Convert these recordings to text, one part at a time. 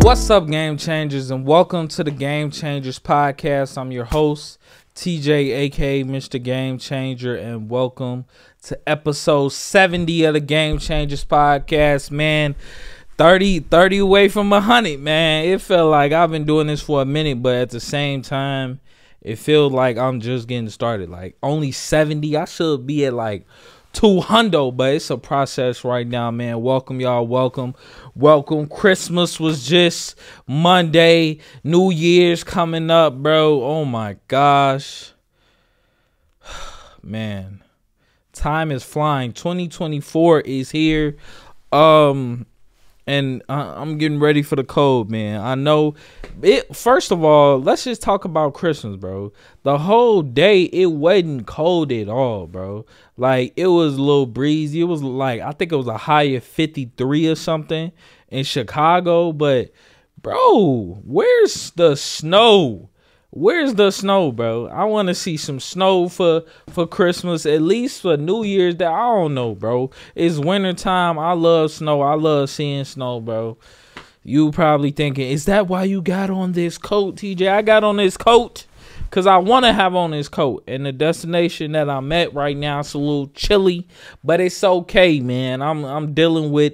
What's up, Game Changers, and welcome to the Game Changers podcast. I'm your host, TJ, aka Mr. Game Changer, and welcome to episode 70 of the Game Changers podcast. Man, 30 away from 100, man. It felt like I've been doing this for a minute, but at the same time, it feels like I'm just getting started. Like, only 70. I should be at like 200, but it's a process right now, man. Welcome, y'all. Welcome. Christmas was just Monday. New Year's coming up, bro. Oh my gosh, man, time is flying. 2024 is here. And I'm getting ready for the cold, man. I know it. First of all, let's just talk about Christmas, bro. The whole day, it wasn't cold at all, bro. Like, it was a little breezy. It was like, I think it was a high of 53 or something in Chicago. But, bro, where's the snow? Where's the snow, bro? I want to see some snow for Christmas, at least for New Year's. That I don't know, bro. It's wintertime. I love snow. I love seeing snow, bro. You probably thinking, is that why you got on this coat, TJ? I got on this coat because I want to have on this coat. And the destination that I'm at right now, it's a little chilly, but it's okay, man. I'm dealing with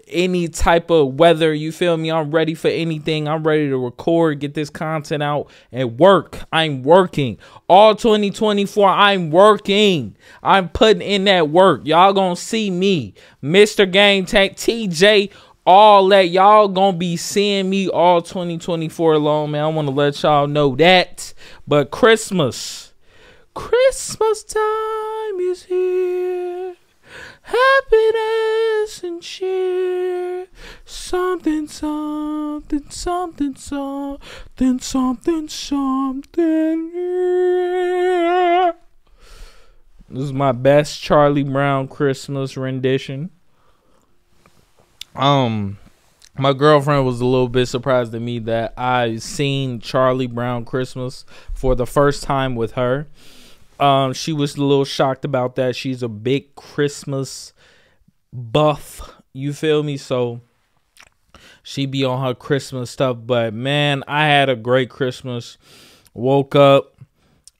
any type of weather. You feel me? I'm ready for anything. I'm ready to record, get this content out, and work. I'm working. All 2024, I'm working. I'm putting in that work. Y'all gonna see me, Mr. Game Tank, TJ, all that. Y'all gonna be seeing me all 2024 long, man. I want to let y'all know that. But Christmas time is here. Happiness and cheer. Something here. This is my best Charlie Brown Christmas rendition. My girlfriend was a little bit surprised at me that I seen Charlie Brown Christmas for the first time with her. She was a little shocked about that. She's a big Christmas buff, you feel me? So she be on her Christmas stuff. But man, I had a great Christmas. Woke up,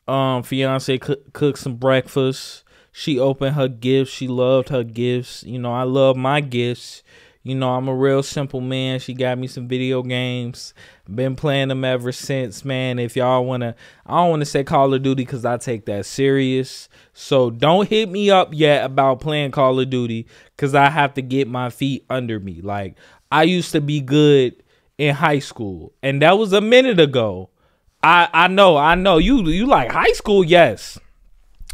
fiance cooked some breakfast. She opened her gifts. She loved her gifts. You know, I love my gifts. You know, I'm a real simple man. She got me some video games. Been playing them ever since, man. If y'all want to, I don't want to say Call of Duty because I take that serious. So don't hit me up yet about playing Call of Duty because I have to get my feet under me. Like, I used to be good in high school, and that was a minute ago. I know. You like high school? Yes.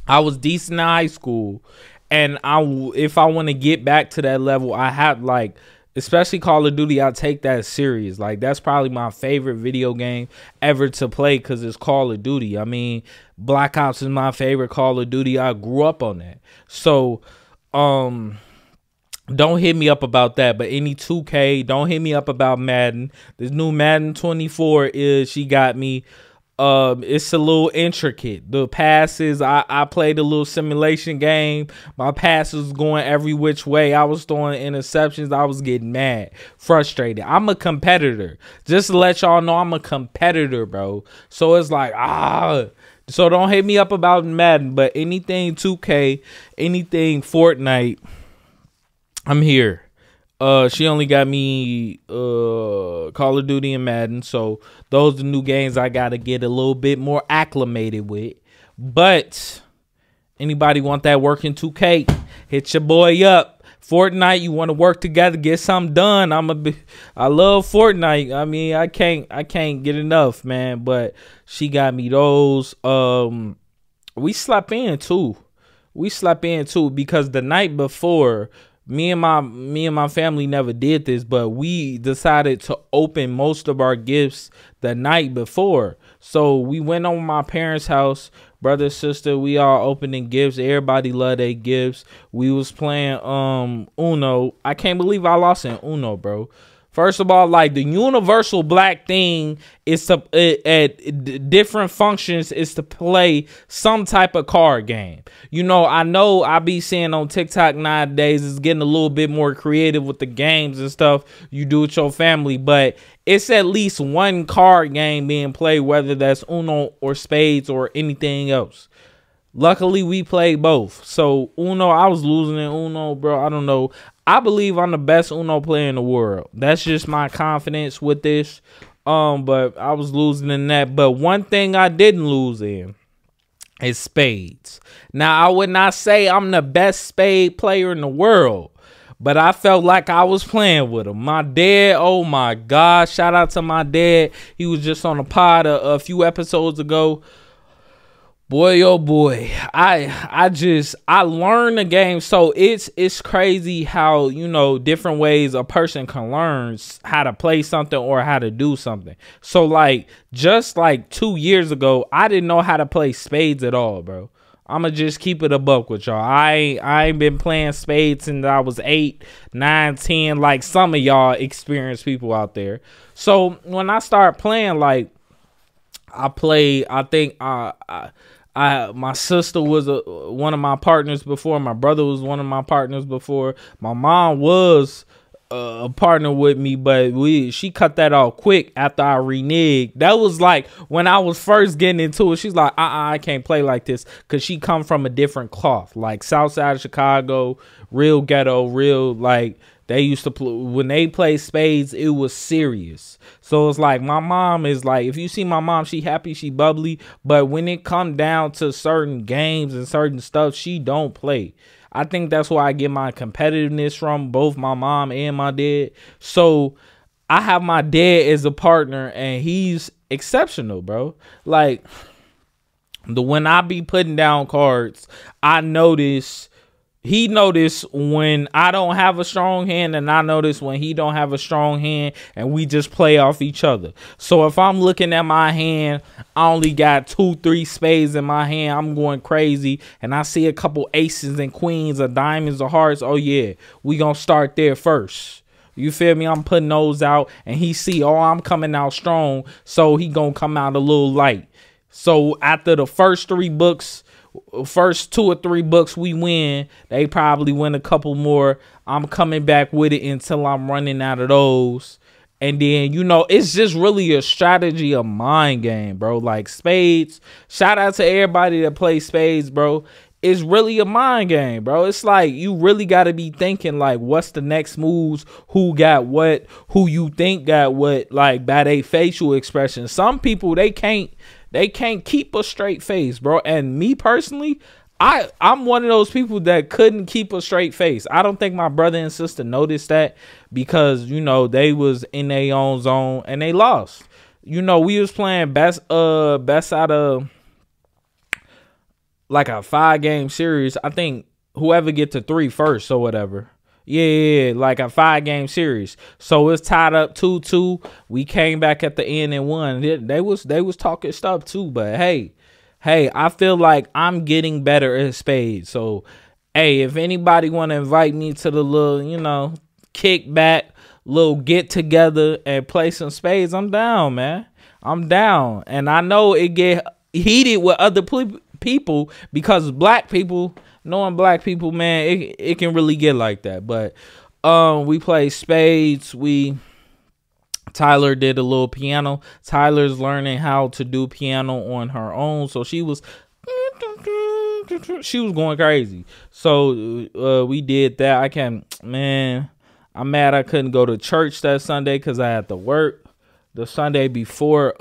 I was decent in high school. And if I want to get back to that level, I have, like, especially Call of Duty, I take that serious. Like, that's probably my favorite video game ever to play because it's Call of Duty. I mean, Black Ops is my favorite Call of Duty. I grew up on that. So, don't hit me up about that. But any 2K, don't hit me up about Madden. This new Madden 24 she got me. It's a little intricate. The passes, I played a little simulation game. My passes going every which way. I was throwing interceptions. I was getting mad, frustrated. I'm a competitor. Just to let y'all know, I'm a competitor, bro. So it's like, so don't hit me up about Madden, but anything 2K, anything Fortnite, I'm here. She only got me Call of Duty and Madden, so those are the new games I gotta get a little bit more acclimated with. But anybody want that work in 2K? Hit your boy up. Fortnite, you want to work together, get something done. I love Fortnite. I mean, I can't get enough, man. But she got me those. We slept in too. Because the night before, me and my family never did this, but we decided to open most of our gifts the night before. So we went on my parents' house, brother, sister, we all opening gifts. Everybody loved their gifts. We was playing Uno. I can't believe I lost in Uno, bro. First of all, like the universal black thing is to at different functions is to play some type of card game. You know I be seeing on TikTok nowadays it's getting a little bit more creative with the games and stuff you do with your family, but it's at least one card game being played, whether that's Uno or Spades or anything else. Luckily, we played both. So, Uno, I was losing in Uno, bro. I don't know. I believe I'm the best Uno player in the world. That's just my confidence with this. But I was losing in that. But one thing I didn't lose in is Spades. Now, I would not say I'm the best spade player in the world, but I felt like I was playing with him. My dad, oh my God. Shout out to my dad. He was just on a pod a few episodes ago. Boy, oh boy, I learned the game. So it's crazy how, you know, different ways a person can learn how to play something or how to do something. So like just like 2 years ago, I didn't know how to play spades at all, bro. I'ma just keep it a buck with y'all. I ain't been playing spades since I was 8, 9, 10, like some of y'all experienced people out there. So when I start playing, like I played, I think my sister was one of my partners before. My brother was one of my partners before. My mom was a partner with me, but she cut that off quick after I reneged. That was like when I was first getting into it. She's like, I can't play like this, because she come from a different cloth, like South Side of Chicago, real ghetto, real like. They used to play, when they play spades, it was serious. So it's like my mom is like, if you see my mom, she happy, she bubbly. But when it come down to certain games and certain stuff, she don't play. I think that's where I get my competitiveness from, both my mom and my dad. So I have my dad as a partner, and he's exceptional, bro. Like when I be putting down cards, I notice. He noticed when I don't have a strong hand, and I notice when he don't have a strong hand, and we just play off each other. So if I'm looking at my hand, I only got 2, 3 spades in my hand, I'm going crazy, and I see a couple aces and queens or diamonds or hearts. Oh yeah, we gonna start there first. You feel me? I'm putting those out, and he see, oh, I'm coming out strong, so he gonna come out a little light. So after the first 3 books, first 2 or 3 books we win, they probably win a couple more. I'm coming back with it until I'm running out of those. And then, you know, it's just really a strategy, a mind game, bro. Like spades, shout out to everybody that plays spades, bro. It's really a mind game, bro. It's like you really got to be thinking like, what's the next moves, who got what, who you think got what, like by their facial expression. Some people, they can't keep a straight face, bro. And me personally, I'm one of those people that couldn't keep a straight face. I don't think my brother and sister noticed that, because, you know, they was in their own zone and they lost. You know, we was playing best out of like a 5-game series. I think whoever get to 3 first or whatever. Yeah, like a 5-game series. So it's tied up 2-2. We came back at the end and won. They was talking stuff too, but hey, I feel like I'm getting better at spades. So hey, if anybody want to invite me to the little, you know, kickback, little get together and play some spades, I'm down, man. I'm down. And I know it get heated with other people, because black people, knowing black people, man, it can really get like that. But we play spades. Tyler did a little piano. Tyler's learning how to do piano on her own, so she was going crazy. So we did that. I'm mad I couldn't go to church that Sunday because I had to work the Sunday before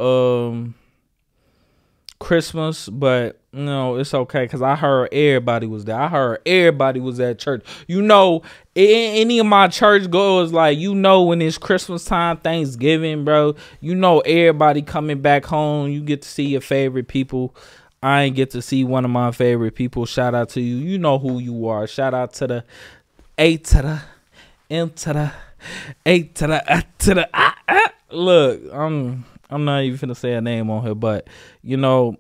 Christmas, but you know, it's okay because I heard everybody was there. I heard everybody was at church. You know, any of my church goers, like, you know, when it's Christmas time, Thanksgiving, bro, you know, everybody coming back home. You get to see your favorite people. I ain't get to see one of my favorite people. Shout out to you. You know who you are. Shout out to the A to the M to the A to the A to the Look, I'm not even finna say a name on here, but you know,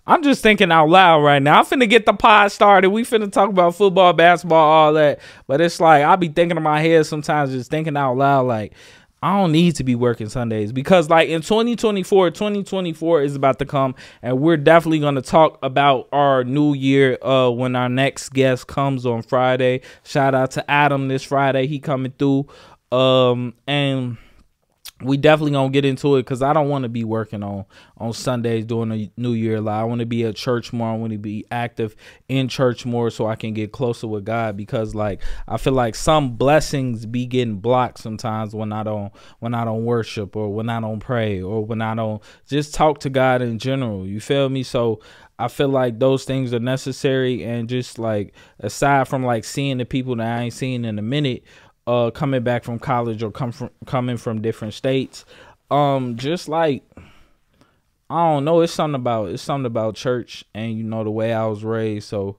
I'm just thinking out loud right now. I'm finna get the pod started. We finna talk about football, basketball, all that. But it's like, I be thinking in my head sometimes, just thinking out loud, like, I don't need to be working Sundays. Because, like, in 2024 is about to come. And we're definitely going to talk about our new year when our next guest comes on Friday. Shout out to Adam this Friday. He coming through. And we definitely gonna get into it because I don't want to be working on Sundays during the New Year. Like, I want to be at church more. I want to be active in church more so I can get closer with God, because like I feel like some blessings be getting blocked sometimes when I don't worship, or when I don't pray, or when I don't just talk to God in general. You feel me? So I feel like those things are necessary, and just like aside from like seeing the people that I ain't seen in a minute, coming back from college, or coming from different states, just like, I don't know, it's something about church, and you know, the way I was raised. So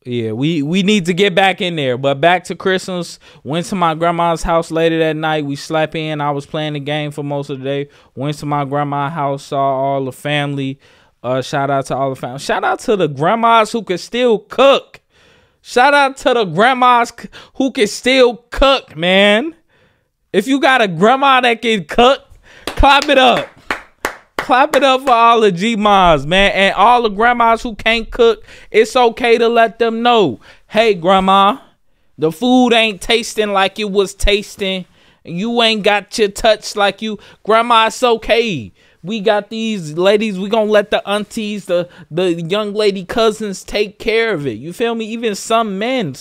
yeah, we need to get back in there. But back to Christmas, went to my grandma's house later that night. We slept in. I was playing the game for most of the day. Went to my grandma's house, saw all the family. Shout out to all the family. Shout out to the grandmas who could still cook. Shout out to the grandmas who can still cook, man. If you got a grandma that can cook, clap it up. Clap it up for all the G-Mas, man. And all the grandmas who can't cook, it's okay to let them know. Hey, grandma, the food ain't tasting like it was tasting. You ain't got your touch like you. Grandma, it's okay. We got these ladies. We gonna let the aunties, the young lady cousins take care of it. You feel me? Even some men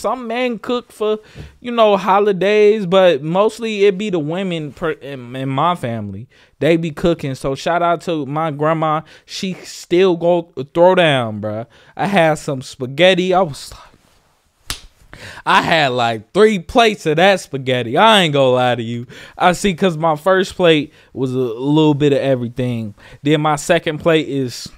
cook for, you know, holidays, but mostly it be the women in my family. They be cooking. So shout out to my grandma. She still go throw down, bruh. I had some spaghetti. I had like 3 plates of that spaghetti. I ain't gonna lie to you. I see, because my first plate was a little bit of everything. Then my second plate is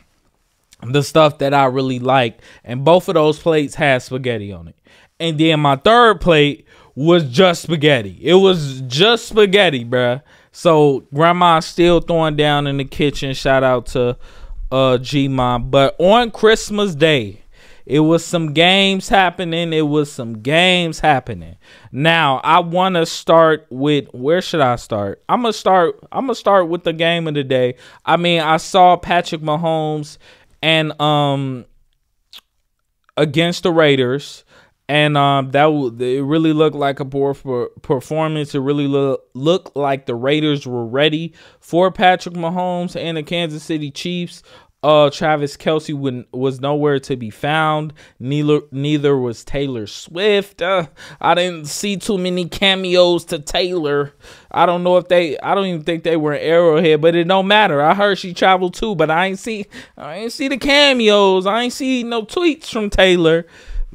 the stuff that I really like. And both of those plates had spaghetti on it. And then my third plate was just spaghetti. It was just spaghetti, bruh. So grandma's still throwing down in the kitchen. Shout out to G-Mom. But on Christmas Day, it was some games happening. Now, I want to start with, where should I start? I'm going to start with the game of the day. I mean, I saw Patrick Mahomes and against the Raiders, and it really looked like a poor performance. It really looked like the Raiders were ready for Patrick Mahomes and the Kansas City Chiefs. Travis Kelce was nowhere to be found. Neither was Taylor Swift. I didn't see too many cameos to Taylor. I don't even think they were in Arrowhead, but it don't matter. I heard she traveled too, but I ain't see the cameos. I ain't see no tweets from Taylor.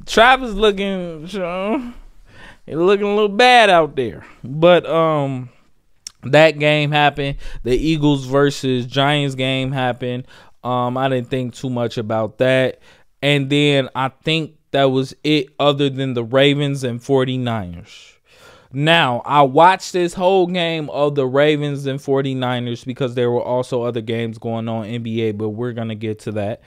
Travis looking a little bad out there. But that game happened. The Eagles versus Giants game happened. I didn't think too much about that. And then I think that was it, other than the Ravens and 49ers. Now, I watched this whole game of the Ravens and 49ers because there were also other games going on in NBA, but we're going to get to that.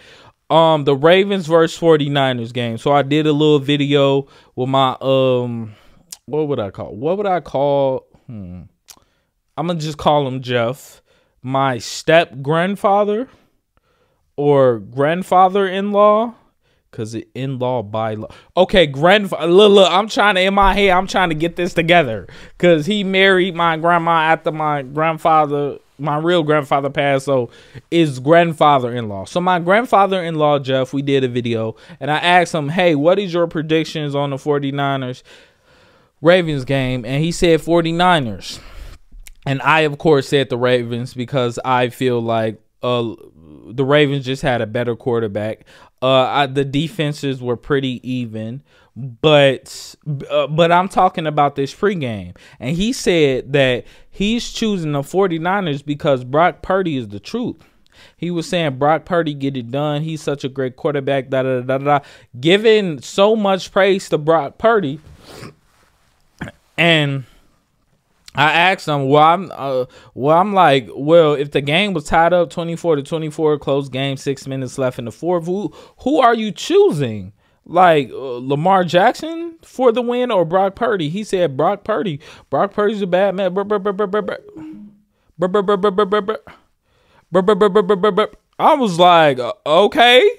The Ravens versus 49ers game. So I did a little video with my, what would I call? I'm going to just call him Jeff. My step-grandfather. Or grandfather-in-law, because in-law by law. Okay, grandfather. Look, I'm trying to get this together, because he married my grandma after my real grandfather passed, so it's grandfather-in-law. So my grandfather-in-law, Jeff, we did a video, and I asked him, hey, what is your predictions on the 49ers Ravens game? And he said 49ers. And I, of course, said the Ravens, because I feel like the Ravens just had a better quarterback. The defenses were pretty even, but I'm talking about this pregame. And he said that he's choosing the 49ers because Brock Purdy is the truth. He was saying Brock Purdy get it done. He's such a great quarterback, giving so much praise to Brock Purdy. And I asked him, I'm like, well, if the game was tied up 24-24, close game, 6 minutes left in the fourth, who are you choosing? Like Lamar Jackson for the win or Brock Purdy? He said Brock Purdy. Brock Purdy's a bad man. I was like, okay.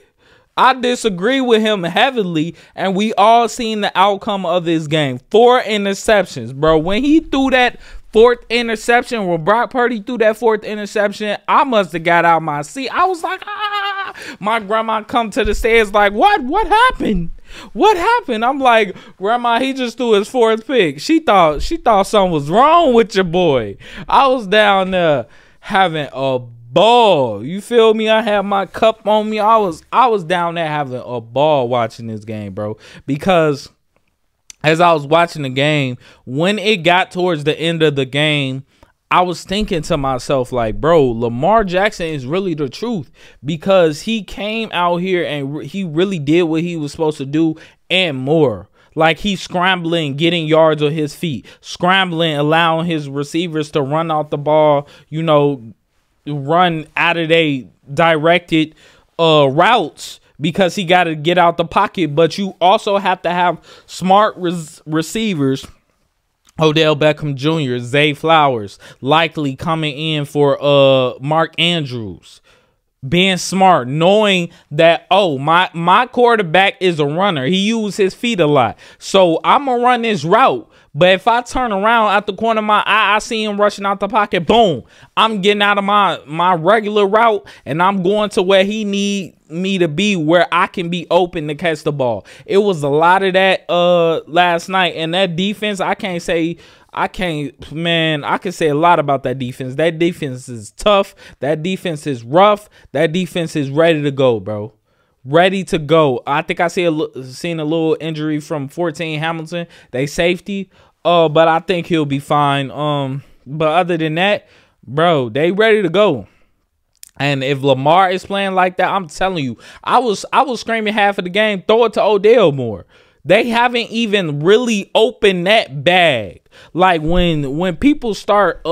I disagree with him heavily, and we all seen the outcome of this game. 4 interceptions, bro. When he threw that fourth interception, when Brock Purdy threw that fourth interception, I must have got out my seat. I was like, ah. My grandma come to the stairs like, what happened? What happened? I'm like, Grandma, he just threw his fourth pick. She thought something was wrong with your boy. I was down there having a ball. You feel me? I had my cup on me. I was down there having a ball watching this game, bro. Because as I was watching the game, when it got towards the end of the game, I was thinking to myself, like, bro, Lamar Jackson is really the truth, because he came out here and he really did what he was supposed to do and more. Like, he's scrambling, getting yards on his feet, scrambling, allowing his receivers to run out the ball, you know, run out of their directed routes, because he got to get out the pocket. But you also have to have smart receivers. Odell Beckham Jr., Zay Flowers, likely coming in for Mark Andrews. Being smart, knowing that, oh, my quarterback is a runner. He uses his feet a lot. So I'm going to run this route. But if I turn around at the corner of my eye, I see him rushing out the pocket. Boom. I'm getting out of my regular route, and I'm going to where he need me to be, where I can be open to catch the ball. It was a lot of that last night. And that defense, I can say a lot about that defense. That defense is tough. That defense is rough. That defense is ready to go, bro. Ready to go. I think I seen a little injury from 14 Hamilton, they safety. But I think he'll be fine. But other than that, bro, they ready to go. And if Lamar is playing like that, I'm telling you, I was screaming half of the game, throw it to Odell more. They haven't even really opened that bag. Like when people start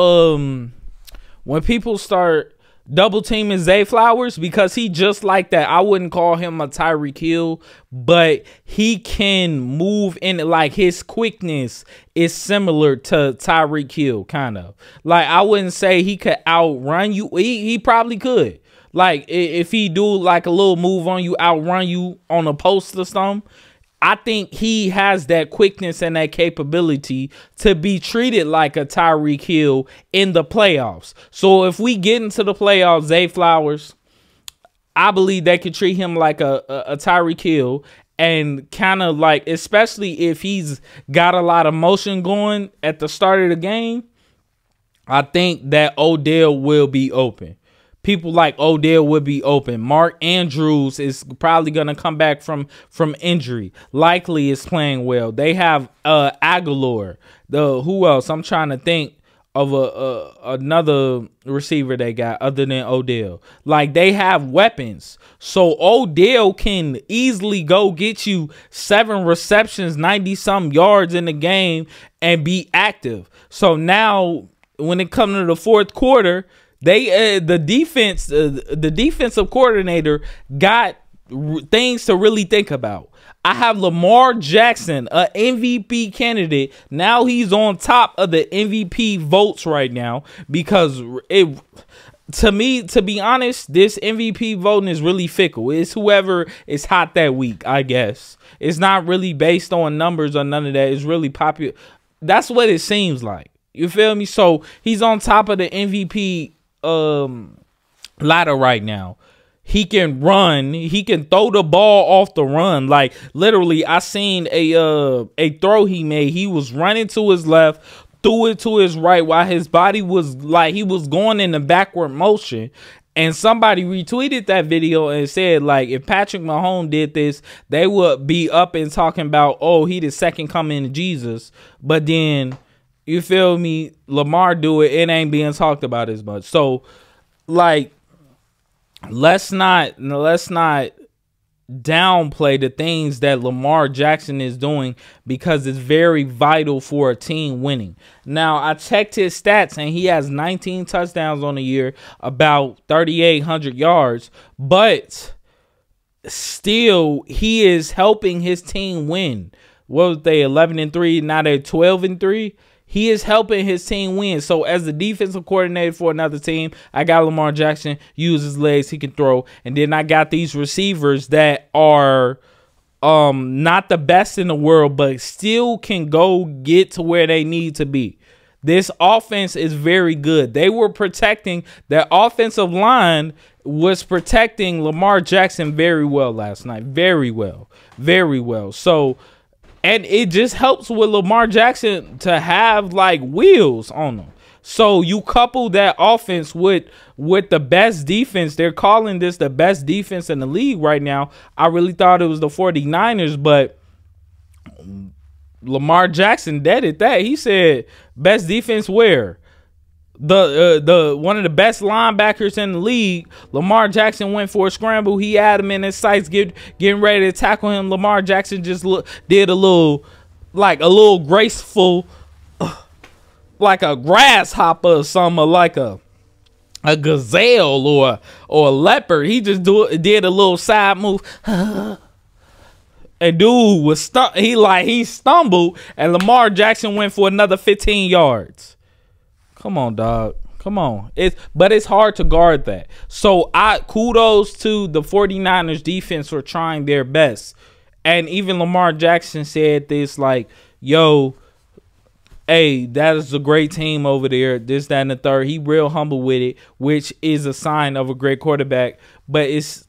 double teaming Zay Flowers, because he just like that. I wouldn't call him a Tyreek Hill, but he can move in, like his quickness is similar to Tyreek Hill, kind of. Like, I wouldn't say he could outrun you. He probably could. Like, if he do like a little move on you, outrun you on a post or something. I think he has that quickness and that capability to be treated like a Tyreek Hill in the playoffs. So if we get into the playoffs, Zay Flowers, I believe they could treat him like a Tyreek Hill, and kind of like, especially if he's got a lot of motion going at the start of the game, I think that Odell will be open. People like Odell would be open. Mark Andrews is probably going to come back from injury. Likely is playing well. They have Aguilar. Who else? I'm trying to think of another receiver they got other than Odell. Like, they have weapons. So Odell can easily go get you 7 receptions, 90-something yards in the game and be active. So now when it comes to the fourth quarter, the defensive coordinator got things to really think about. I have Lamar Jackson, an MVP candidate. Now he's on top of the MVP votes right now, because to me, to be honest, this MVP voting is really fickle. It's whoever is hot that week, I guess. It's not really based on numbers or none of that. It's really popular. That's what it seems like. You feel me? So he's on top of the MVP ladder right now. He can run. He can throw the ball off the run. Like, literally, I seen a throw he made. He was running to his left, threw it to his right, while his body was like, he was going in the backward motion. And somebody retweeted that video and said, like, if Patrick Mahomes did this, they would be up and talking about, oh, he the second coming of Jesus. But then, you feel me, Lamar do it, it ain't being talked about as much. So, like, let's not downplay the things that Lamar Jackson is doing because it's very vital for a team winning. Now, I checked his stats and he has 19 touchdowns on the year, about 3,800 yards, but still he is helping his team win. What was they, 11-3? Now they're 12-3. He is helping his team win. So as the defensive coordinator for another team, I got Lamar Jackson, use his legs, he can throw. And then I got these receivers that are not the best in the world, but still can go get to where they need to be. This offense is very good. They were protecting, their offensive line was protecting Lamar Jackson very well last night. Very well. Very well. So, and it just helps with Lamar Jackson to have like wheels on them. So you couple that offense with the best defense. They're calling this the best defense in the league right now. I really thought it was the 49ers, but Lamar Jackson deaded that. He said best defense where? The one of the best linebackers in the league. Lamar Jackson went for a scramble. He had him in his sights, getting ready to tackle him. Lamar Jackson just did a little graceful, like a grasshopper or something, or like a gazelle or a leopard. He just did a little side move. And dude was he stumbled, and Lamar Jackson went for another 15 yards. Come on, dog. Come on. But it's hard to guard that. So kudos to the 49ers defense for trying their best. And even Lamar Jackson said this, like, yo, hey, that is a great team over there. This, that, and the third. He real humble with it, which is a sign of a great quarterback. But it's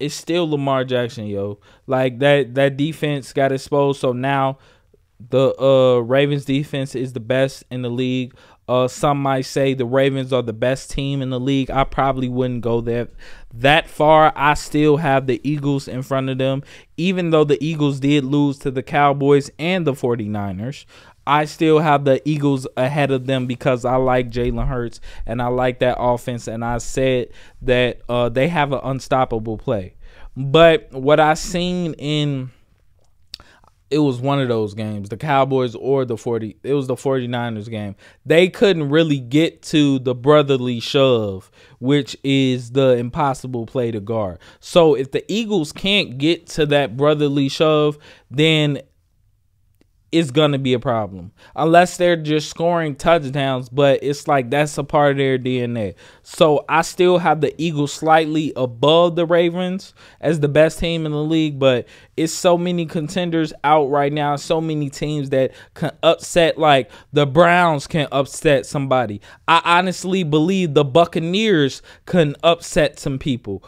still Lamar Jackson, yo. Like that defense got exposed. So now the Ravens defense is the best in the league. Some might say the Ravens are the best team in the league. I probably wouldn't go that far. I still have the Eagles in front of them. Even though the Eagles did lose to the Cowboys and the 49ers, I still have the Eagles ahead of them because I like Jalen Hurts and I like that offense. And I said that they have an unstoppable play. But what I seen it was one of those games, the Cowboys or it was the 49ers game. They couldn't really get to the brotherly shove, which is the impossible play to guard. So if the Eagles can't get to that brotherly shove, then it's going to be a problem. Unless they're just scoring touchdowns, but it's like that's a part of their DNA. So I still have the Eagles slightly above the Ravens as the best team in the league, but it's so many contenders out right now, so many teams that can upset, like the Browns can upset somebody. I honestly believe the Buccaneers can upset some people.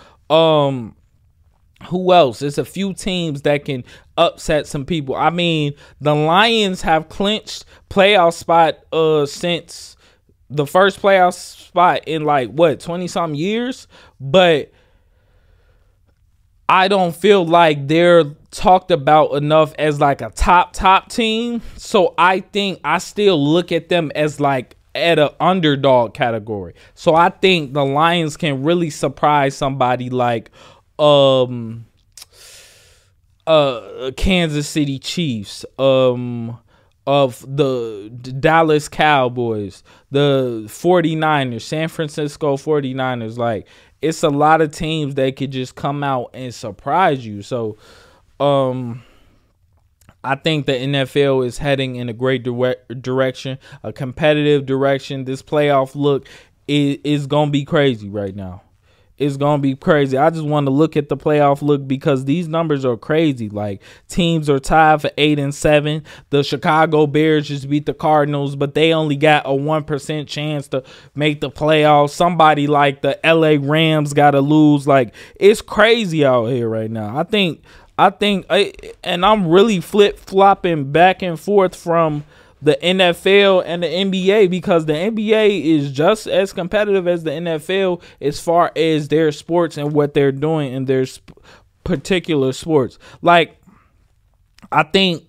Who else? There's a few teams that can upset some people. I mean, the Lions have clinched playoff spot since the first playoff spot in like what 20-something years, but I don't feel like they're talked about enough as like a top team. So I think I still look at them as like at an underdog category. So I think the Lions can really surprise somebody like Kansas City Chiefs, of the Dallas Cowboys, the 49ers, San Francisco 49ers. Like, it's a lot of teams that could just come out and surprise you. So I think the NFL is heading in a great direction, a competitive direction. This playoff look is going to be crazy right now. It's going to be crazy. I just want to look at the playoff look because these numbers are crazy. Like, teams are tied for 8-7. The Chicago Bears just beat the Cardinals, but they only got a 1% chance to make the playoffs. Somebody like the LA Rams got to lose. Like, it's crazy out here right now. I think, and I'm really flip-flopping back and forth from the NFL and the NBA because the NBA is just as competitive as the NFL as far as their sports and what they're doing in their particular sports. Like, I think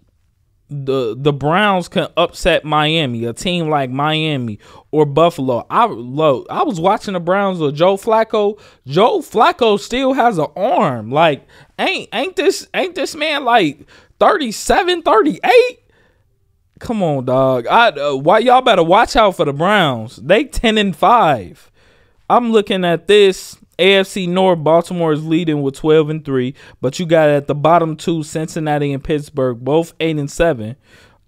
the Browns can upset Miami, a team like Miami or Buffalo. I was watching the Browns with Joe Flacco. Joe Flacco still has an arm. Like, ain't this man like 37, 38? Come on, dog. Why y'all better watch out for the Browns? They 10-5. I'm looking at this. AFC North, Baltimore is leading with 12-3, but you got at the bottom two, Cincinnati and Pittsburgh, both 8-7.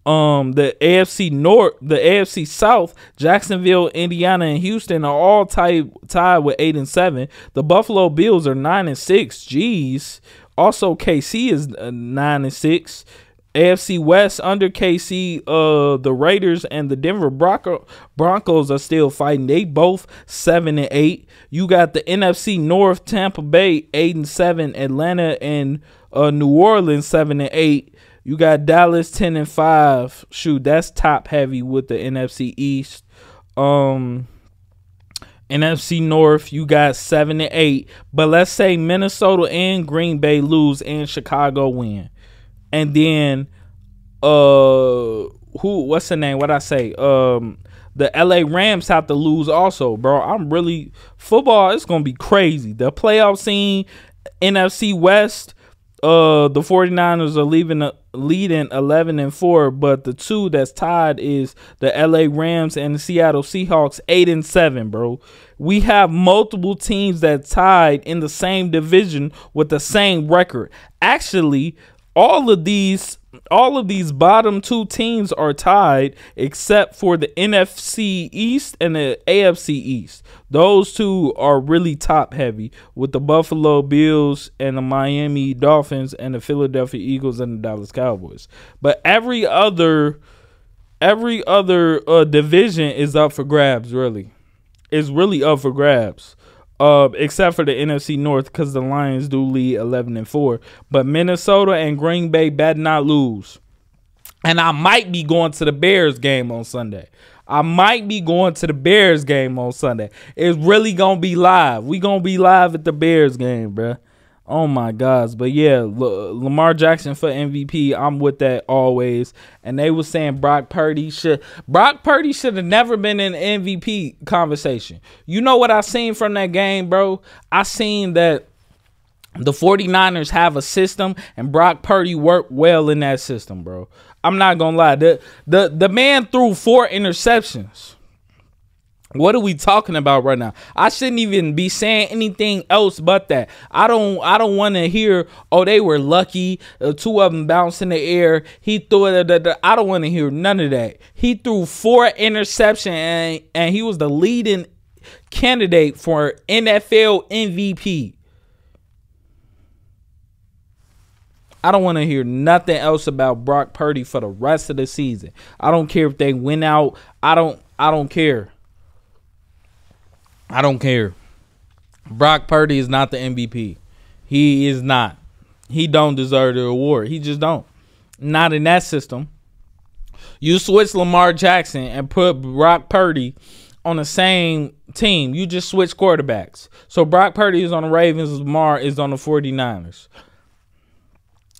The AFC North, the AFC South, Jacksonville, Indiana, and Houston are all tied with 8-7. The Buffalo Bills are 9-6. Jeez. Also, KC is 9-6. AFC West under KC, the Raiders and the Denver Broncos are still fighting. They both 7-8. You got the NFC North, Tampa Bay 8-7, Atlanta and New Orleans 7-8. You got Dallas 10-5. Shoot, that's top heavy with the NFC East. NFC North, you got 7-8. But let's say Minnesota and Green Bay lose and Chicago win. And then what's the name? What I say? The LA Rams have to lose also, bro. Football is gonna be crazy. The playoff scene, NFC West, the 49ers are leading 11-4, but the two that's tied is the LA Rams and the Seattle Seahawks 8-7, bro. We have multiple teams that tied in the same division with the same record. Actually, all of these bottom two teams are tied except for the NFC East and the AFC East. Those two are really top heavy with the Buffalo Bills and the Miami Dolphins and the Philadelphia Eagles and the Dallas Cowboys. But every other division is up for grabs, really. It's really up for grabs. Except for the NFC North, because the Lions do lead 11-4. But Minnesota and Green Bay better not lose. And I might be going to the Bears game on Sunday. It's really going to be live. We going to be live at the Bears game, bruh. Oh, my gosh. But, yeah, Lamar Jackson for MVP. I'm with that always. And they were saying Brock Purdy should have never been in the MVP conversation. You know what I seen from that game, bro? I seen that the 49ers have a system, and Brock Purdy worked well in that system, bro. I'm not going to lie. The man threw 4 interceptions. What are we talking about right now? I shouldn't even be saying anything else but that. I don't want to hear, oh, they were lucky. 2 of them bounced in the air. He threw it. I don't want to hear none of that. He threw 4 interceptions, and he was the leading candidate for NFL MVP. I don't want to hear nothing else about Brock Purdy for the rest of the season. I don't care if they win out. I don't care. I don't care. Brock Purdy is not the MVP. He is not. He don't deserve the award. He just don't. Not in that system. You switch Lamar Jackson and put Brock Purdy on the same team. You just switch quarterbacks. So Brock Purdy is on the Ravens. Lamar is on the 49ers.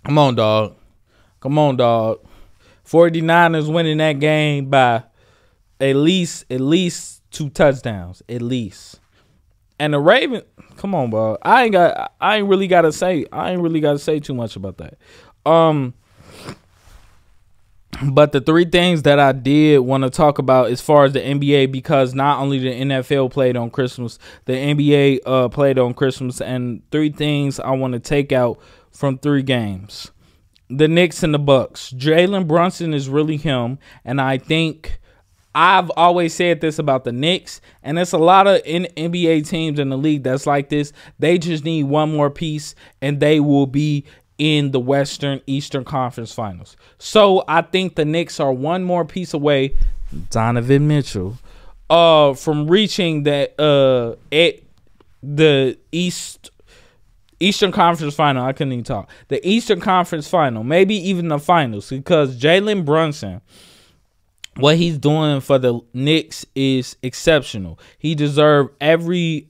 Come on, dog. 49ers winning that game by at least 2 touchdowns, at least. And the Ravens, come on, bro. I ain't really gotta say too much about that. But the 3 things that I did want to talk about as far as the NBA, because not only the NFL played on Christmas, the NBA played on Christmas, and 3 things I want to take out from 3 games. The Knicks and the Bucks. Jalen Brunson is really him, and I think I've always said this about the Knicks, and there's a lot of NBA teams in the league that's like this. They just need one more piece, and they will be in the Eastern Conference Finals. So I think the Knicks are one more piece away, Donovan Mitchell, from reaching the Eastern Conference Final. I couldn't even talk. The Eastern Conference Final, maybe even the finals, because Jalen Brunson, what he's doing for the Knicks is exceptional. He deserved every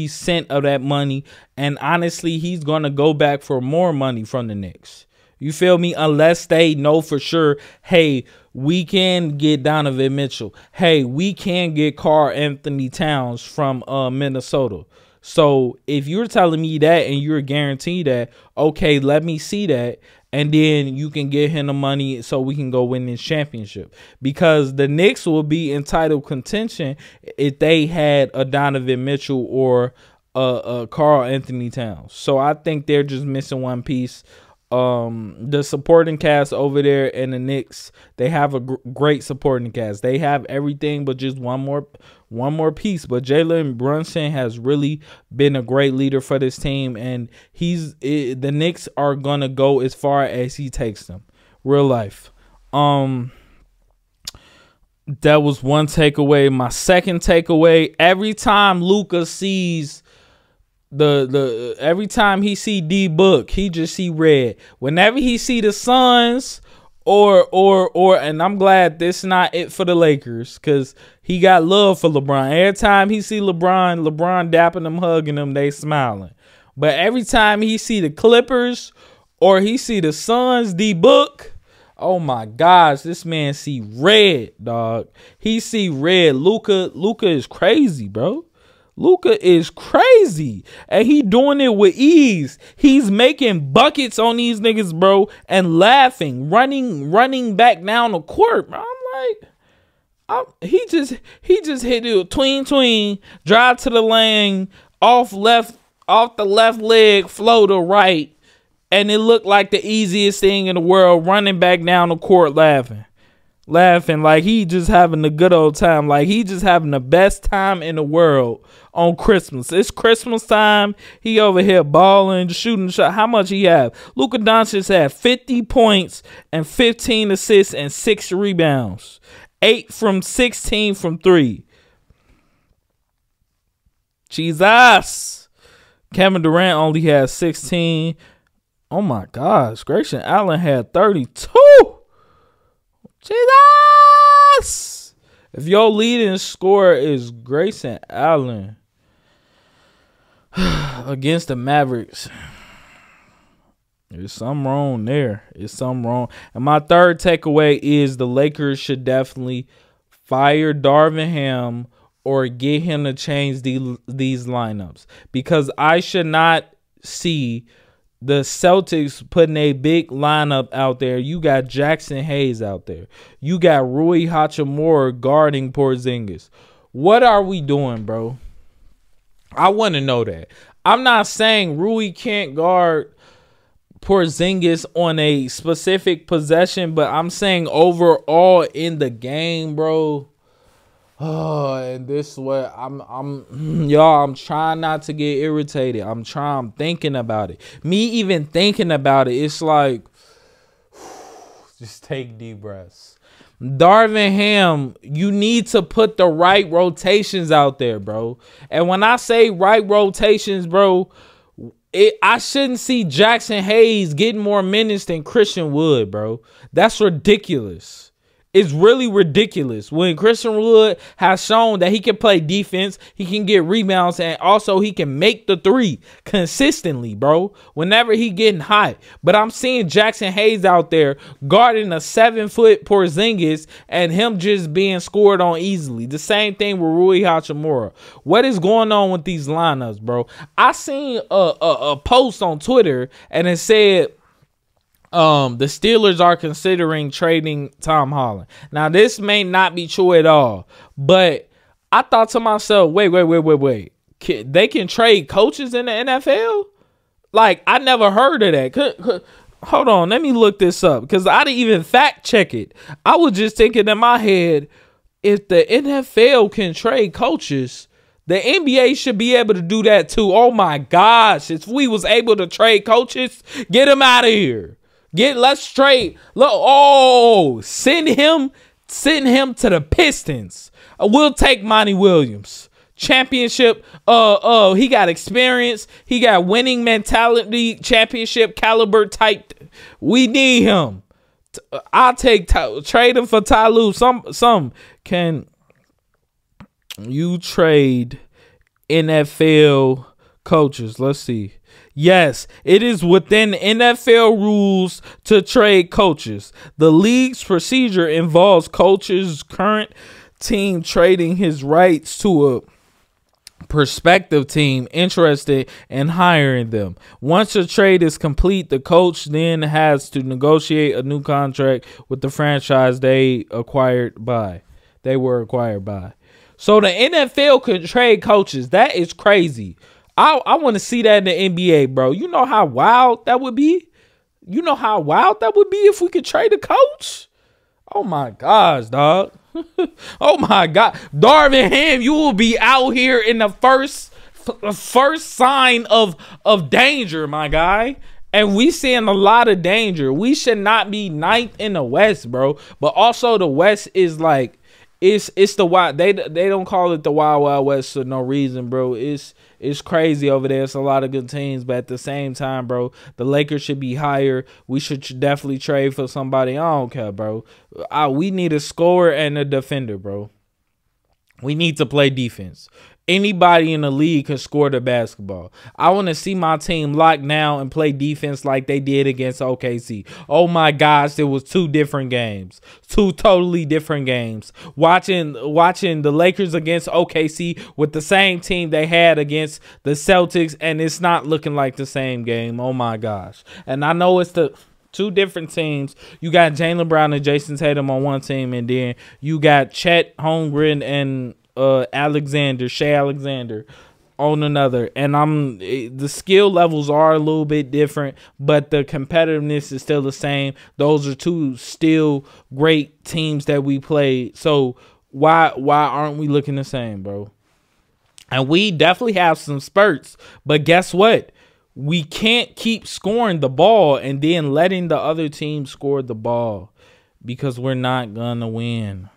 cent of that money, and honestly, he's going to go back for more money from the Knicks. You feel me? Unless they know for sure, hey, we can get Donovan Mitchell. Hey, we can get Karl Anthony Towns from Minnesota. So if you're telling me that and you're guaranteed that, okay, let me see that. And then you can get him the money so we can go win this championship. Because the Knicks will be in title contention if they had a Donovan Mitchell or a Karl Anthony Towns. So I think they're just missing one piece. The supporting cast over there in the Knicks, they have a great supporting cast. They have everything but just one more piece. But Jalen Brunson has really been a great leader for this team, and the Knicks are gonna go as far as he takes them. Real life. That was one takeaway. My second takeaway: every time Luka sees every time he see D Book, he just see red. Whenever he see the Suns or and I'm glad this not it for the Lakers, because he got love for LeBron. Every time he see LeBron dapping them, hugging them, they smiling. But every time he see the Clippers or he see the Suns, D Book, oh my gosh, this man see red, dog. He see red. Luka is crazy, bro. Luka is crazy, and he doing it with ease. He's making buckets on these niggas, bro, and laughing, running back down the court. Bro. I'm like, he just hit it tween, drive to the lane, off the left leg, flow to right, and it looked like the easiest thing in the world. Running back down the court, laughing like he just having a good old time, like he just having the best time in the world on Christmas. It's Christmas time. He over here balling, shooting shot. How much he have? Luka Doncic had 50 points and 15 assists and 6 rebounds. 8 from 16 from 3. Jesus. Kevin Durant only had 16. Oh my gosh. Grayson Allen had 32. Jesus! If your leading scorer is Grayson Allen against the Mavericks, there's something wrong there. It's something wrong. And my third takeaway is the Lakers should definitely fire Darvin Ham or get him to change these lineups, because I should not see the Celtics putting a big lineup out there. You got Jackson Hayes out there. You got Rui Hachimura guarding Porzingis. What are we doing, bro? I want to know that. I'm not saying Rui can't guard Porzingis on a specific possession, but I'm saying overall in the game, bro. Oh, and this is what I'm trying not to get irritated. I'm thinking about it. Me even thinking about it, it's like, just take deep breaths. Darvin Ham, you need to put the right rotations out there, bro. And when I say right rotations, bro, I shouldn't see Jackson Hayes getting more minutes than Christian Wood, bro. That's ridiculous. It's really ridiculous when Christian Wood has shown that he can play defense, he can get rebounds, and also he can make the three consistently, bro, whenever he getting hot. But I'm seeing Jackson Hayes out there guarding a 7-foot Porzingis and him just being scored on easily. The same thing with Rui Hachimura. What is going on with these lineups, bro? I seen a post on Twitter and it said, the Steelers are considering trading Tom Holland. Now, this may not be true at all, but I thought to myself, wait. They can trade coaches in the NFL? Like, I never heard of that. Hold on, let me look this up, because I didn't even fact check it. I was just thinking in my head, if the NFL can trade coaches, the NBA should be able to do that too. Oh my gosh, if we was able to trade coaches, get them out of here. Let's trade. Look, send him to the Pistons. We'll take Monty Williams. Championship. He got experience. He got winning mentality. Championship caliber type. We need him. I'll trade him for Ty Lue. Some can you trade NFL Coaches, let's see. Yes, it is within NFL rules to trade coaches. The league's procedure involves coaches' current team trading his rights to a prospective team interested in hiring them. Once a trade is complete, the coach then has to negotiate a new contract with the franchise they were acquired by. So the NFL can trade coaches. That is crazy. I want to see that in the NBA, bro. You know how wild that would be? You know how wild that would be if we could trade a coach? Oh my gosh, dog. Oh my God. Darvin Ham, you will be out here in the first sign of danger, my guy. And we seeing a lot of danger. We should not be ninth in the West, bro. But also the West is like, it's the wild. They don't call it the Wild Wild West for no reason, bro. It's crazy over there. It's a lot of good teams, but at the same time, bro, the Lakers should be higher. We should definitely trade for somebody. I don't care, bro. We need a scorer and a defender, bro. We need to play defense. Anybody in the league can score the basketball. I want to see my team lock down and play defense like they did against OKC. Oh my gosh, it was 2 different games. 2 totally different games. Watching the Lakers against OKC with the same team they had against the Celtics, and it's not looking like the same game. Oh my gosh. And I know it's the 2 different teams. You got Jaylen Brown and Jason Tatum on one team, and then you got Chet Holmgren and Shea Alexander on another. And the skill levels are a little bit different, but the competitiveness is still the same. Those are 2 still great teams that we played. So why aren't we looking the same, bro? And we definitely have some spurts, but guess what? We can't keep scoring the ball and then letting the other team score the ball, because we're not gonna win.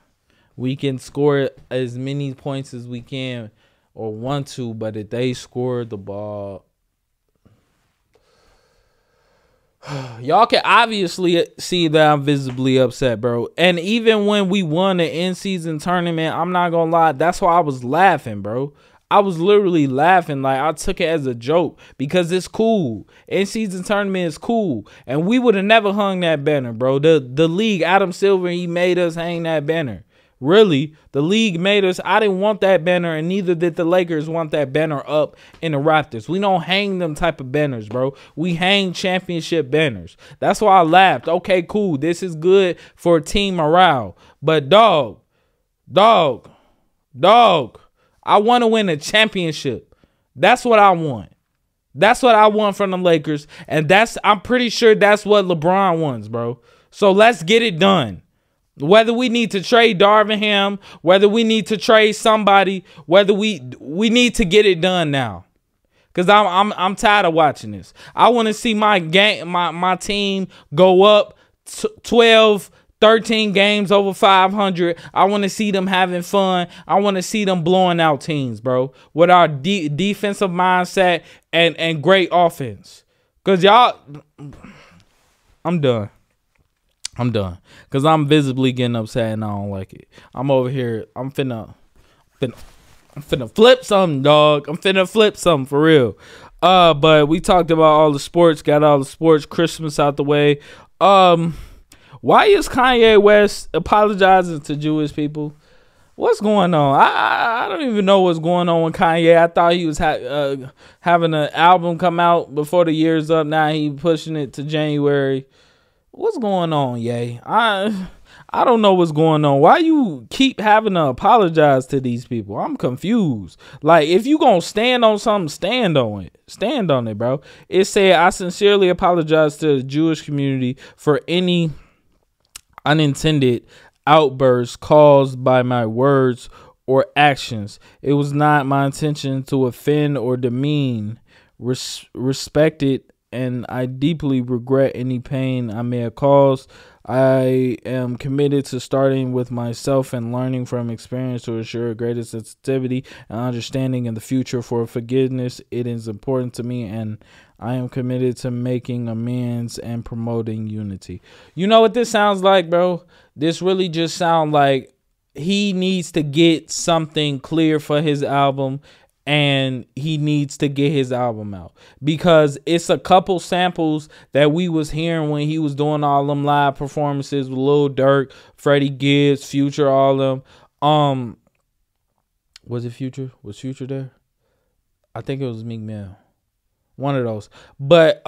We can score as many points as we can or want to, but if they score the ball, y'all can obviously see that I'm visibly upset, bro. And even when we won the in-season tournament, I'm not gonna lie, that's why I was laughing, bro. I was literally laughing. Like, I took it as a joke because it's cool. In-season tournament is cool. And we would have never hung that banner, bro. The league, Adam Silver, he made us hang that banner. Really, the league made us. I didn't want that banner, and neither did the Lakers want that banner up in the Raptors. We don't hang them type of banners, bro. We hang championship banners. That's why I laughed. Okay, cool. This is good for team morale. But dog, I want to win a championship. That's what I want. That's what I want from the Lakers, and I'm pretty sure that's what LeBron wants, bro. So let's get it done. Whether we need to trade Darvin Ham, whether we need to trade somebody, whether we need to get it done now. Cause I'm tired of watching this. I want to see my team go up 12, 13 games over 500. I want to see them having fun. I want to see them blowing out teams, bro, with our defensive mindset and great offense. Cause y'all, I'm done. Because I'm visibly getting upset and I don't like it. I'm over here. I'm finna flip something, dog. I'm finna flip something for real. But we talked about all the sports. Got all the sports. Christmas out the way. Why is Kanye West apologizing to Jewish people? What's going on? I don't even know what's going on with Kanye. I thought he was having an album come out before the year's up. Now he pushing it to January. What's going on, Ye? I don't know what's going on. Why you keep having to apologize to these people? I'm confused. Like, if you gonna stand on something, stand on it. Stand on it, bro. It said, I sincerely apologize to the Jewish community for any unintended outbursts caused by my words or actions. It was not my intention to offend or demean. Respect it, and I deeply regret any pain I may have caused. I am committed to starting with myself and learning from experience to ensure greater sensitivity and understanding in the future. For forgiveness, it is important to me, and I am committed to making amends and promoting unity. You know what this sounds like, bro? This really just sounds like he needs to get something clear for his album and he needs to get his album out, because it's a couple samples that we was hearing when he was doing all them live performances with Lil Durk, Freddie Gibbs, Future, all them. Was it Future? Was Future there? I think it was Meek Mill. One of those. But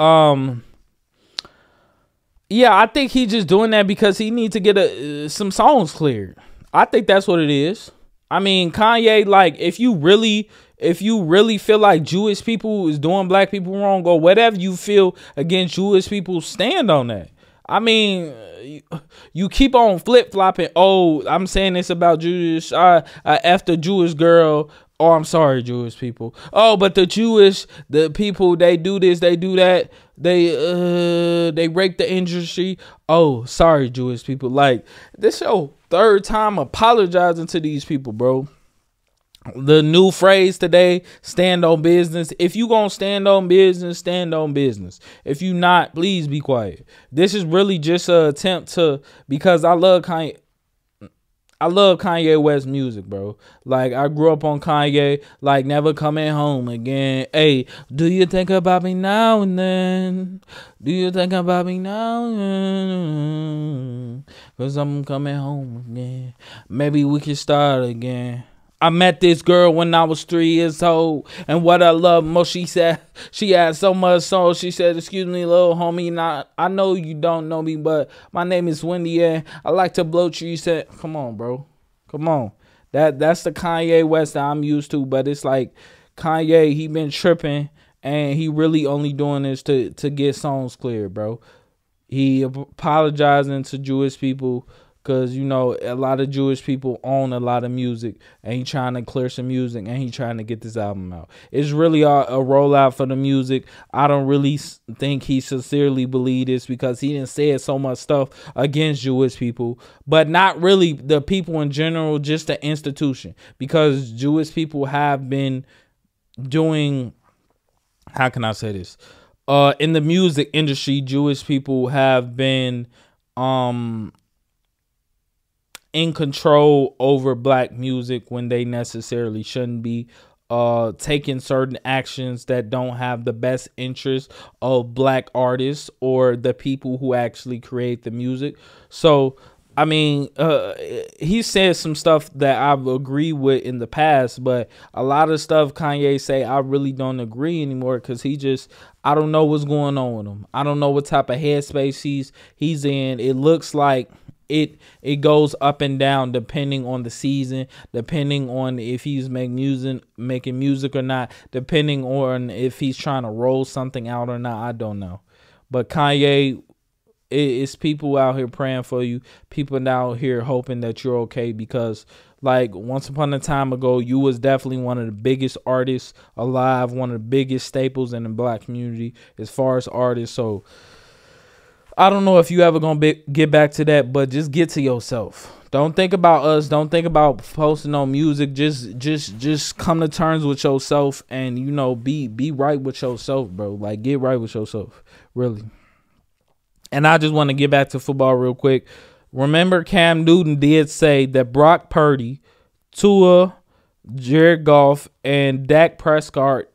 yeah, I think he just doing that because he needs to get some songs cleared. I think that's what it is. I mean, Kanye, like, if you really feel like Jewish people is doing black people wrong, or whatever you feel against Jewish people, stand on that. I mean, you keep on flip-flopping. Oh, I'm saying this about Jewish. After Jewish girl. Oh, I'm sorry, Jewish people. Oh, but the people, they do this, they do that. They rape the industry. Oh, sorry, Jewish people. Like, this your third time apologizing to these people, bro. The new phrase today, stand on business. If you gonna stand on business, stand on business. If you not, please be quiet. This is really just an attempt to, because I love Kanye West music, bro. Like, I grew up on Kanye, like, Never Coming Home Again. Hey, do you think about me now and then? Do you think about me now and then? 'Cause I'm coming home again. Maybe we can start again. I met this girl when I was 3 years old, and what I love most, she said, she had so much soul. She said, excuse me, little homie, I know you don't know me, but my name is Wendy, and I like to blow you. Said, come on, bro. Come on. That's the Kanye West that I'm used to, but it's like Kanye, he been tripping, and he really only doing this to get songs cleared, bro. He apologizing to Jewish people, because, you know, a lot of Jewish people own a lot of music, and he trying to clear some music, and he trying to get this album out. It's really a rollout for the music. I don't really think he sincerely believe this, because he didn't say so much stuff against Jewish people, but not really the people in general, just the institution, because Jewish people have been doing, how can I say this? In the music industry, Jewish people have been in control over black music when they necessarily shouldn't be, taking certain actions that don't have the best interest of black artists or the people who actually create the music. So, I mean, he said some stuff that I've agreed with in the past, but a lot of stuff Kanye say, I really don't agree anymore, because I don't know what's going on with him. I don't know what type of headspace he's in. It looks like it goes up and down depending on the season, depending on if he's making music or not, depending on if he's trying to roll something out or not. I don't know. But Kanye, it's people out here praying for you, people out here hoping that you're okay, because, like, once upon a time ago, you was definitely one of the biggest artists alive, one of the biggest staples in the black community as far as artists. So I don't know if you ever gonna get back to that, but just get to yourself. Don't think about us. Don't think about posting on music. Just come to terms with yourself, and, you know, be right with yourself, bro. Like, get right with yourself, really. And I just want to get back to football real quick. Remember, Cam Newton did say that Brock Purdy, Tua, Jared Goff, and Dak Prescott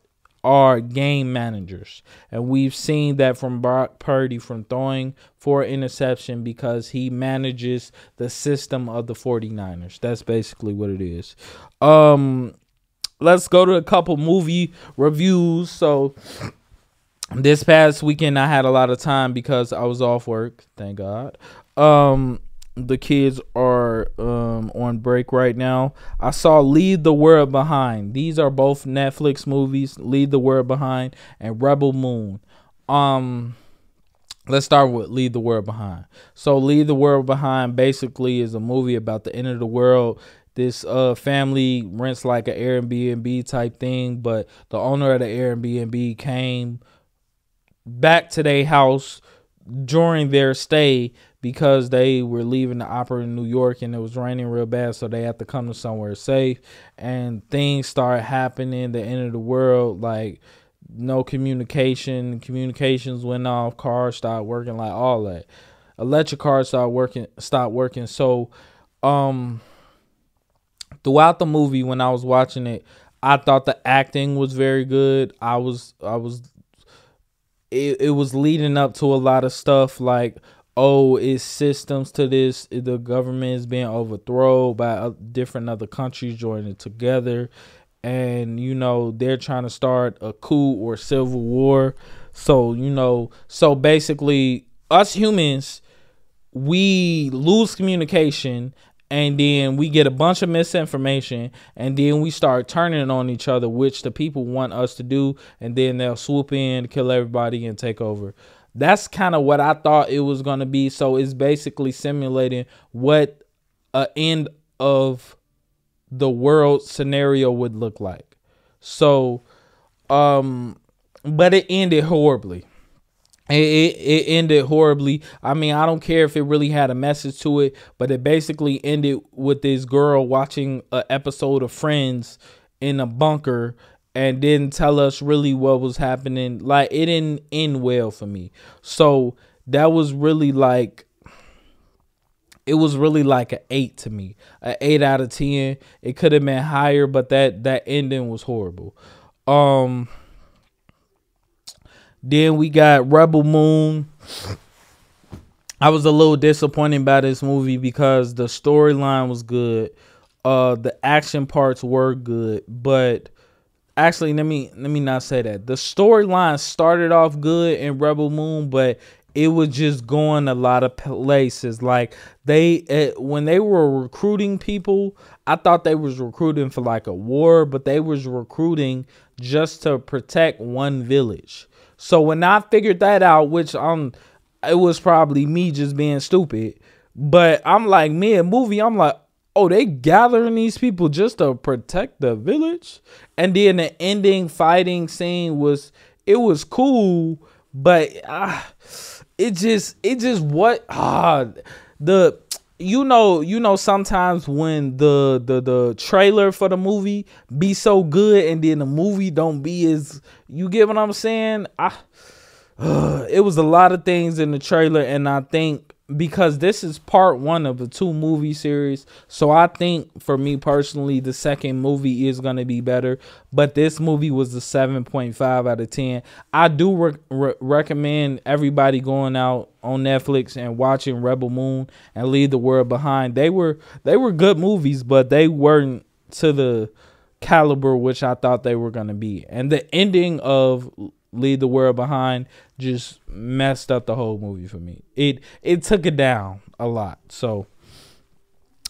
are game managers, and we've seen that from Brock Purdy, from throwing for interception, because he manages the system of the 49ers. That's basically what it is. Let's go to a couple movie reviews. So this past weekend I had a lot of time because I was off work, thank God. The kids are on break right now. I saw Leave the World Behind. These are both Netflix movies, Leave the World Behind and Rebel Moon. Let's start with Leave the World Behind. So Leave the World Behind basically is a movie about the end of the world. This family rents like an Airbnb type thing, but the owner of the Airbnb came back to their house during their stay, because they were leaving the opera in New York and it was raining real bad, so they had to come to somewhere safe, and things start happening, the end of the world, like no communications went off, cars stopped working, like all that. Electric cars stopped working. So throughout the movie, when I was watching it, I thought the acting was very good. It was leading up to a lot of stuff like, oh, it's systems to this. The government is being overthrown by different other countries joining together. And, they're trying to start a coup or civil war. So, so basically us humans, we lose communication, and then we get a bunch of misinformation, and then we start turning on each other, which the people want us to do, and then they'll swoop in, kill everybody, and take over. That's kind of what I thought it was going to be. So it's basically simulating what an end of the world scenario would look like. So, but it ended horribly. It ended horribly. I mean, I don't care if it really had a message to it, but it basically ended with this girl watching an episode of Friends in a bunker and didn't tell us really what was happening. Like, it didn't end well for me. So that was really like, it was really like an 8 to me, an 8 out of 10. It could have been higher, but that ending was horrible. Then we got Rebel Moon. I was a little disappointed by this movie because the storyline was good. The action parts were good, but actually, let me not say that. The storyline started off good in Rebel Moon, but it was just going a lot of places. Like when they were recruiting people, I thought they was recruiting for like a war, but they was recruiting just to protect one village. So when I figured that out, which it was probably me just being stupid, but I'm like, mid-movie, I'm like, oh, they gathering these people just to protect the village? And then the ending fighting scene was cool, but it just what sometimes when the trailer for the movie be so good and then the movie don't be as, you get what I'm saying? It was a lot of things in the trailer, and I think because this is part 1 of the 2 movie series, so I think for me personally the second movie is going to be better, but this movie was a 7.5 out of 10. I do recommend everybody going out on Netflix and watching Rebel Moon and Leave the World Behind. They were good movies, but they weren't to the caliber which I thought they were going to be. And the ending of Leave the World Behind just messed up the whole movie for me. It took it down a lot. So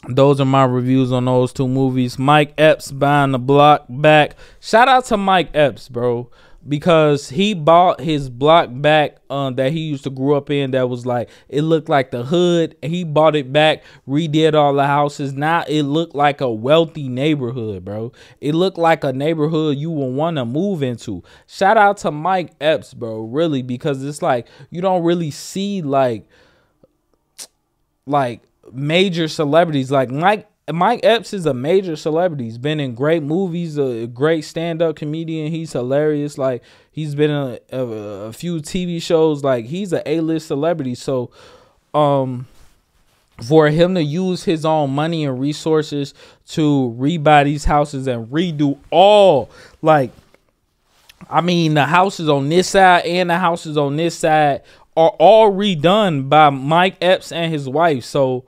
those are my reviews on those 2 movies. Mike Epps buying the block back. Shout out to Mike Epps, bro, because he bought his block back that he used to grow up in, that was like, it looked like the hood. He bought it back, redid all the houses. Now it looked like a wealthy neighborhood, bro. It looked like a neighborhood you would want to move into. Shout out to Mike Epps, bro, really, because it's like you don't really see like major celebrities. Like Mike Epps is a major celebrity. He's been in great movies, a great stand-up comedian. He's hilarious. Like, he's been in a few TV shows. Like, he's an A-list celebrity. So, for him to use his own money and resources to rebuy these houses and redo all, like, I mean, the houses on this side and the houses on this side are all redone by Mike Epps and his wife. So,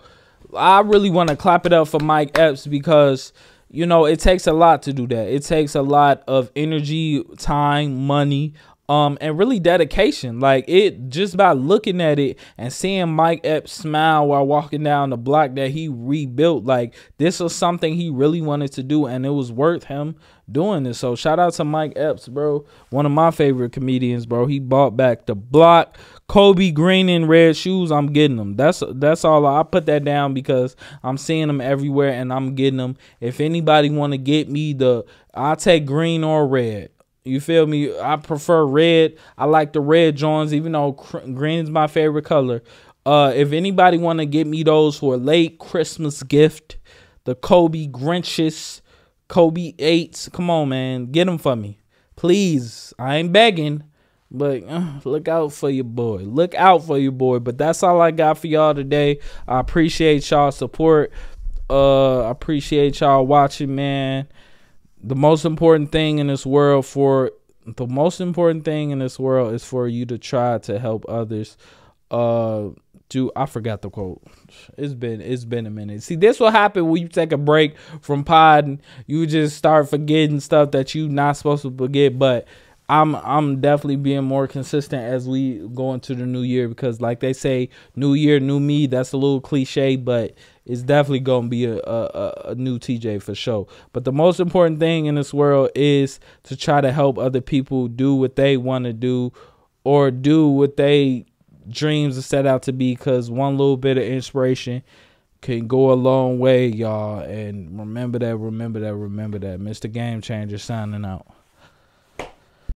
I really want to clap it up for Mike Epps because, it takes a lot to do that. It takes a lot of energy, time, money, and really dedication. Like, it just by looking at it and seeing Mike Epps smile while walking down the block that he rebuilt, like, this was something he really wanted to do, and it was worth him doing this. So shout out to Mike Epps, bro. One of my favorite comedians, bro. He bought back the block. Kobe green and red shoes, I'm getting them. That's all. I put that down because I'm seeing them everywhere and I'm getting them. If anybody want to get me I'll take green or red. You feel me? I prefer red. I like the red Jones, even though green is my favorite color. If anybody want to get me those for a late Christmas gift, the Kobe Grinches, Kobe 8s, come on, man. Get them for me. Please. I ain't begging. But look out for your boy. Look out for your boy. But that's all I got for y'all today. I appreciate y'all support. I appreciate y'all watching, man. The most important thing in this world is for you to try to help others. I forgot the quote. It's been a minute. See, this will happen when you take a break from podding. You just start forgetting stuff that you not supposed to forget. But I'm definitely being more consistent as we go into the new year, because like they say, new year, new me. That's a little cliche, but it's definitely gonna be a new TJ for sure. But the most important thing in this world is to try to help other people do what they want to do, or do what they dreams are set out to be, because one little bit of inspiration can go a long way, y'all. And remember that. Mr. Game Changer signing out.